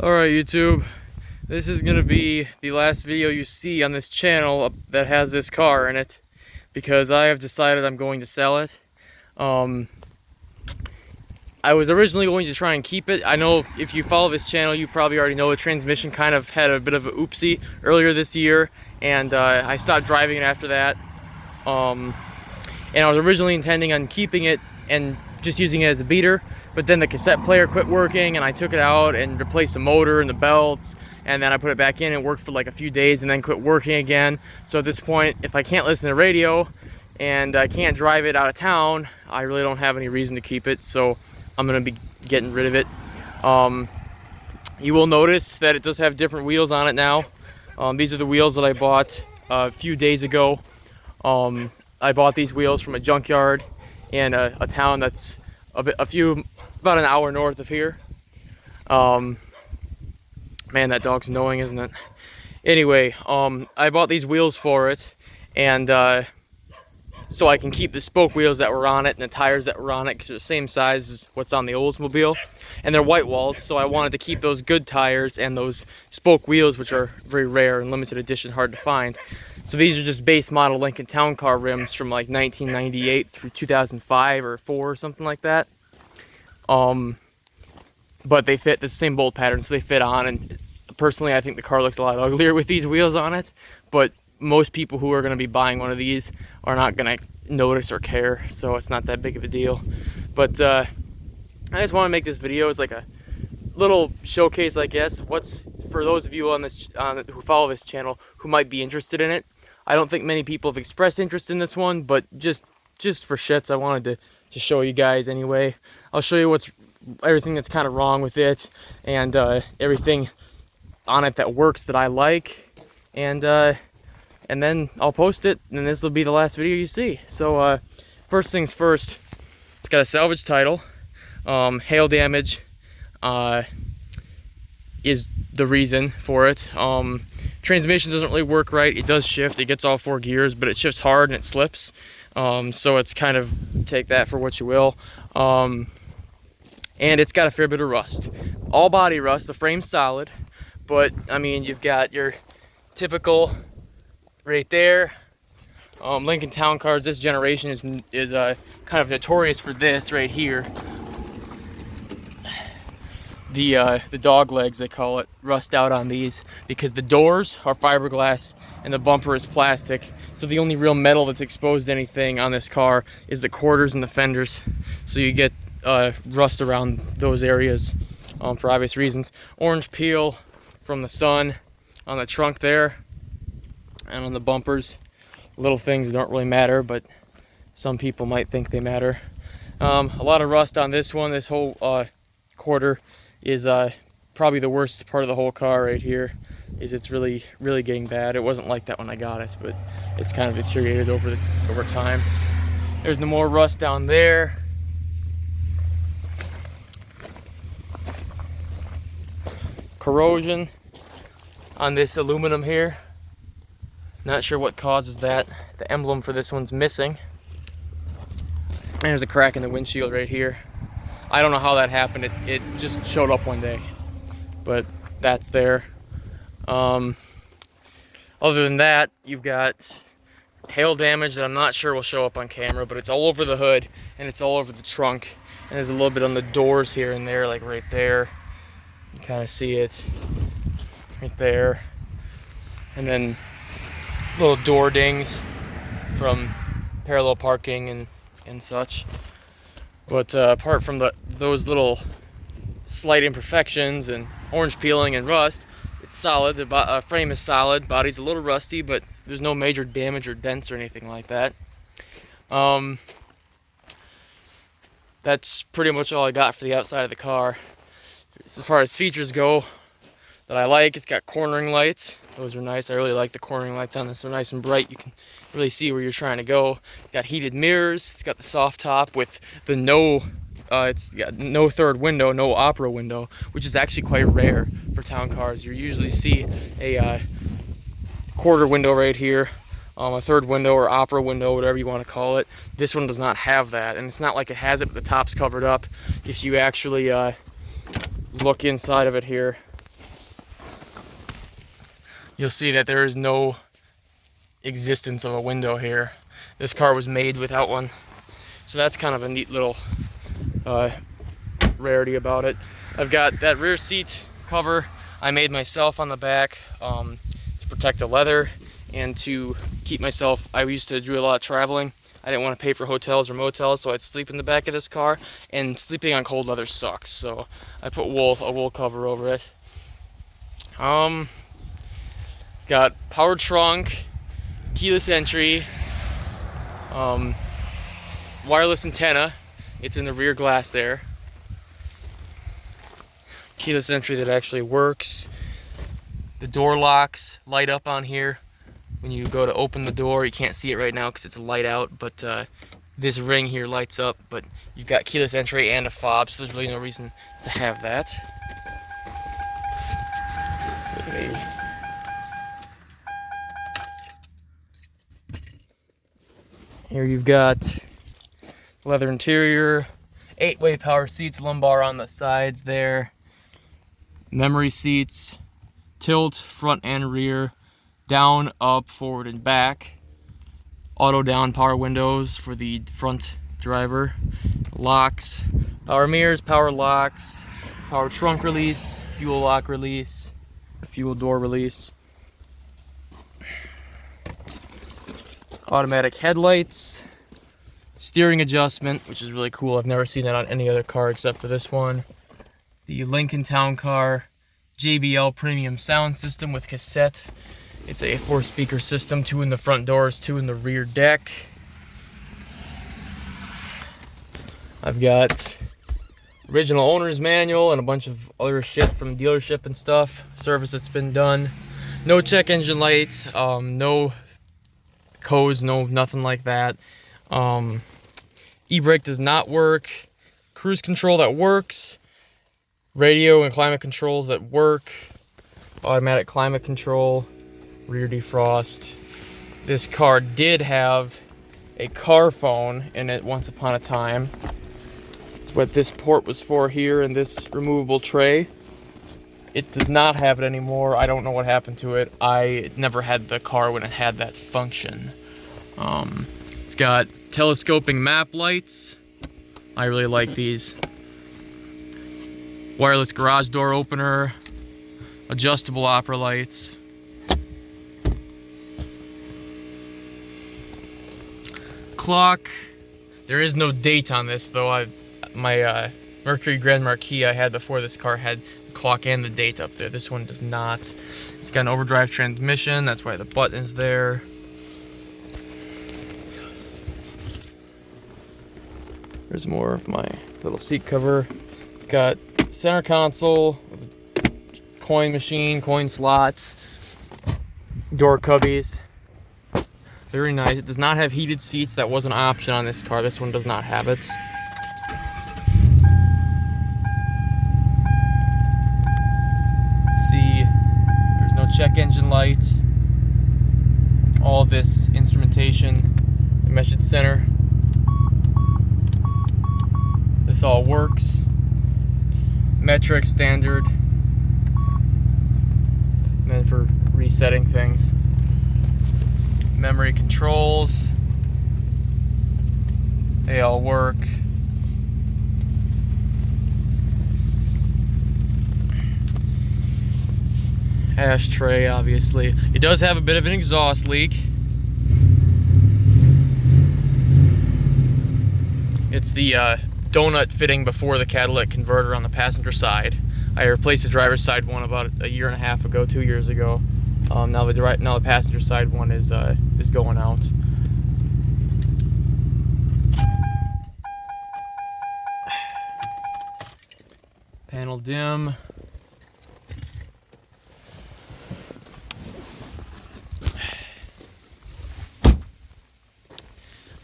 Alright YouTube, this is going to be the last video you see on this channel that has this car in it, because I have decided I'm going to sell it. I was originally going to try and keep it. I know if you follow this channel, you probably already know the transmission kind of had a bit of a oopsie earlier this year, and I stopped driving it after that. And I was originally intending on keeping it and just using it as a beater, but then the cassette player quit working and I took it out and replaced the motor and the belts, and then I put it back in and worked for like a few days and then quit working again. So at this point, if I can't listen to radio and I can't drive it out of town, I really don't have any reason to keep it, so I'm gonna be getting rid of it. You will notice that it does have different wheels on it now. These are the wheels that I bought a few days ago. I bought these wheels from a junkyard in a town that's about an hour north of here. Man, that dog's annoying, isn't it? Anyway, I bought these wheels for it, and so I can keep the spoke wheels that were on it and the tires that were on it, because they're the same size as what's on the Oldsmobile, and they're white walls, so I wanted to keep those good tires and those spoke wheels, which are very rare and limited edition, hard to find. So these are just base model Lincoln Town Car rims from like 1998 through 2005 or 4 or something like that. But they fit the same bolt pattern, so they fit on, and personally I think the car looks a lot uglier with these wheels on it, but most people who are going to be buying one of these are not going to notice or care, so it's not that big of a deal. But I just want to make this video as like a little showcase, I guess, what's for those of you on this who follow this channel who might be interested in it. I don't think many people have expressed interest in this one, but just for shits, I wanted to show you guys anyway. I'll show you everything that's kind of wrong with it, and everything on it that works that I like, and then I'll post it, and this will be the last video you see. So first things first, it's got a salvage title. Hail damage is the reason for it. Transmission doesn't really work right. It does shift, it gets all 4 gears, but it shifts hard and it slips. So it's kind of, take that for what you will. And it's got a fair bit of rust. All body rust, the frame's solid, but I mean, you've got your typical right there. Lincoln Town Cars, this generation is kind of notorious for this right here. The dog legs, they call it, rust out on these because the doors are fiberglass and the bumper is plastic. So the only real metal that's exposed to anything on this car is the quarters and the fenders. So you get rust around those areas for obvious reasons. Orange peel from the sun on the trunk there and on the bumpers. Little things don't really matter, but some people might think they matter. A lot of rust on this one. This whole quarter is probably the worst part of the whole car right here. It's really getting bad. It wasn't like that when I got it, but it's kind of deteriorated over time. There's no more rust down there. Corrosion on this aluminum here. Not sure what causes that. The emblem for this one's missing. And there's a crack in the windshield right here. I don't know how that happened. It just showed up one day, but that's there. Other than that, you've got hail damage that I'm not sure will show up on camera, but it's all over the hood and it's all over the trunk, and there's a little bit on the doors here and there, like right there. You kind of see it right there, and then little door dings from parallel parking and such. But apart from those little slight imperfections and orange peeling and rust, it's solid. The frame is solid. Body's a little rusty, but there's no major damage or dents or anything like that. That's pretty much all I got for the outside of the car. As far as features go that I like, it's got cornering lights. Those are nice. I really like the cornering lights on this. They're nice and bright. You can really see where you're trying to go. It's got heated mirrors. It's got the soft top with the it's got no third window, no opera window, which is actually quite rare for town cars. You usually see a quarter window right here, a third window or opera window, whatever you want to call it. This one does not have that, and it's not like it has it, but the top's covered up. If you actually look inside of it here, you'll see that there is no existence of a window here. This car was made without one. So that's kind of a neat little rarity about it. I've got that rear seat cover I made myself on the back to protect the leather and to keep myself. I used to do a lot of traveling. I didn't want to pay for hotels or motels, so I'd sleep in the back of this car, and sleeping on cold leather sucks, so I put a wool cover over it. It's got power trunk, keyless entry, wireless antenna. It's in the rear glass there. Keyless entry that actually works. The door locks light up on here. When you go to open the door, you can't see it right now because it's light out, but this ring here lights up. But you've got keyless entry and a fob, so there's really no reason to have that. Okay. Here you've got leather interior, 8-way power seats, lumbar on the sides there, memory seats, tilt front and rear, down, up, forward, and back, auto down power windows for the front driver, locks, power mirrors, power locks, power trunk release, fuel lock release, fuel door release, automatic headlights, steering adjustment, which is really cool. I've never seen that on any other car except for this one. The Lincoln Town Car JBL premium sound system with cassette. It's a 4-speaker system, 2 in the front doors, 2 in the rear deck. I've got original owner's manual and a bunch of other shit from dealership and stuff, service that's been done. No check engine lights, no codes, no nothing like that. E-brake does not work. Cruise control that works. Radio and climate controls that work. Automatic climate control. Rear defrost. This car did have a car phone in it once upon a time. It's what this port was for here in this removable tray. It does not have it anymore. I don't know what happened to it. I never had the car when it had that function. It's got telescoping map lights. I really like these. Wireless garage door opener. Adjustable opera lights. Clock. There is no date on this though. My Mercury Grand Marquis I had before this car had the clock and the date up there. This one does not. It's got an overdrive transmission. That's why the button is there. There's more of my little seat cover. It's got center console with a coin machine, coin slots, door cubbies. Very nice. It does not have heated seats. That was an option on this car. This one does not have it. See, there's no check engine light. All of this instrumentation, the mesh center. This all works. Metric, standard. And then for resetting things. Memory controls. They all work. Ashtray, obviously. It does have a bit of an exhaust leak. It's the donut fitting before the catalytic converter on the passenger side. I replaced the driver's side one about a year and a half ago, 2 years ago. Now the passenger side one is going out. Panel dim.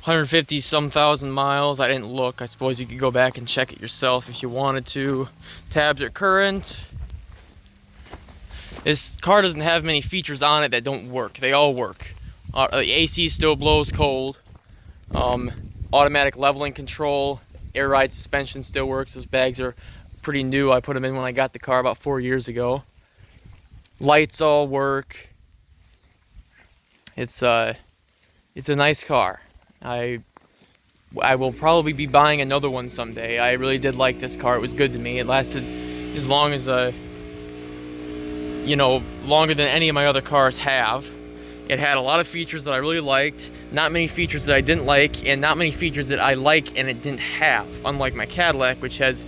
$150-some thousand miles. I didn't look. I suppose you could go back and check it yourself if you wanted to. Tabs are current. This car doesn't have many features on it that don't work. They all work. The AC still blows cold. Automatic leveling control. Air ride suspension still works. Those bags are pretty new. I put them in when I got the car about 4 years ago. Lights all work. It's a nice car. I will probably be buying another one someday. I really did like this car. It was good to me. It lasted as long as longer than any of my other cars have. It had a lot of features that I really liked, not many features that I didn't like, and not many features that I like and it didn't have, unlike my Cadillac, which has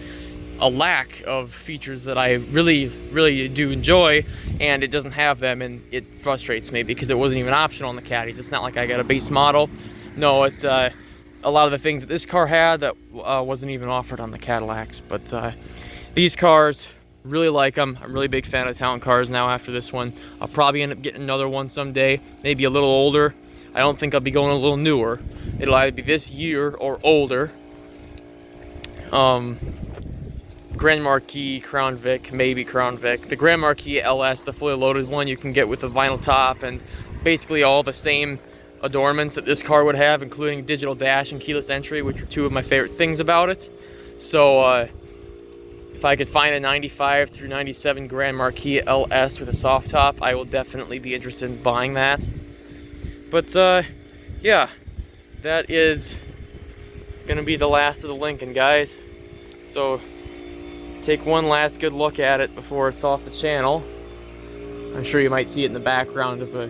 a lack of features that I really, really do enjoy, and it doesn't have them, and it frustrates me because it wasn't even optional on the Caddy. It's not like I got a base model. No, it's a lot of the things that this car had that wasn't even offered on the Cadillacs. But these cars, really like them. I'm a really big fan of town cars now after this one. I'll probably end up getting another one someday, maybe a little older. I don't think I'll be going a little newer. It'll either be this year or older. Grand Marquis, Crown Vic, maybe Crown Vic. The Grand Marquis LS, the fully loaded one, you can get with a vinyl top and basically all the same adornments that this car would have, including digital dash and keyless entry, which are two of my favorite things about it. So if I could find a 95 through 97 Grand Marquis LS with a soft top, I will definitely be interested in buying that. But yeah, that is gonna be the last of the Lincoln, guys. So take one last good look at it before it's off the channel. I'm sure you might see it in the background of a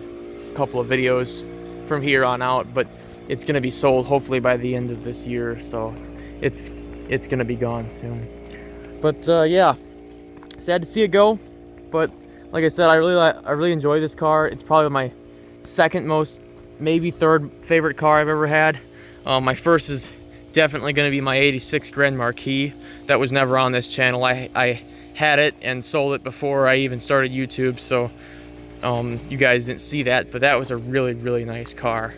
couple of videos from here on out, but it's gonna be sold hopefully by the end of this year, so it's gonna be gone soon. But yeah, sad to see it go. But like I said, I really enjoy this car. It's probably my second most, maybe third favorite car I've ever had. My first is definitely going to be my '86 Grand Marquis. That was never on this channel. I had it and sold it before I even started YouTube, so you guys didn't see that. But that was a really, really nice car.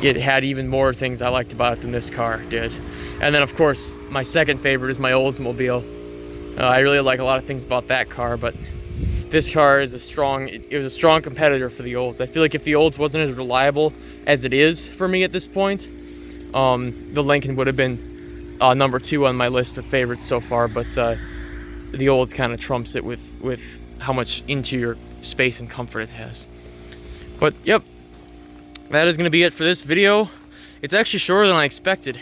It had even more things I liked about it than this car did. And then of course my second favorite is my Oldsmobile. I really like a lot of things about that car, but this car is it was a strong competitor for the Olds. I feel like if the Olds wasn't as reliable as it is for me at this point, the Lincoln would have been number 2 on my list of favorites so far, but the Olds kind of trumps it with how much interior space and comfort it has. But yep, that is going to be it for this video. It's actually shorter than I expected.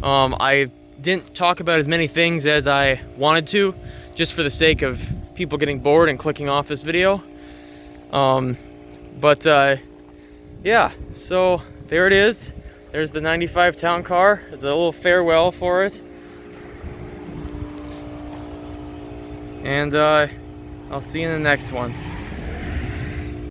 I didn't talk about as many things as I wanted to, just for the sake of people getting bored and clicking off this video. Yeah, so there it is. There's the 95 town car. There's a little farewell for it. And I'll see you in the next one.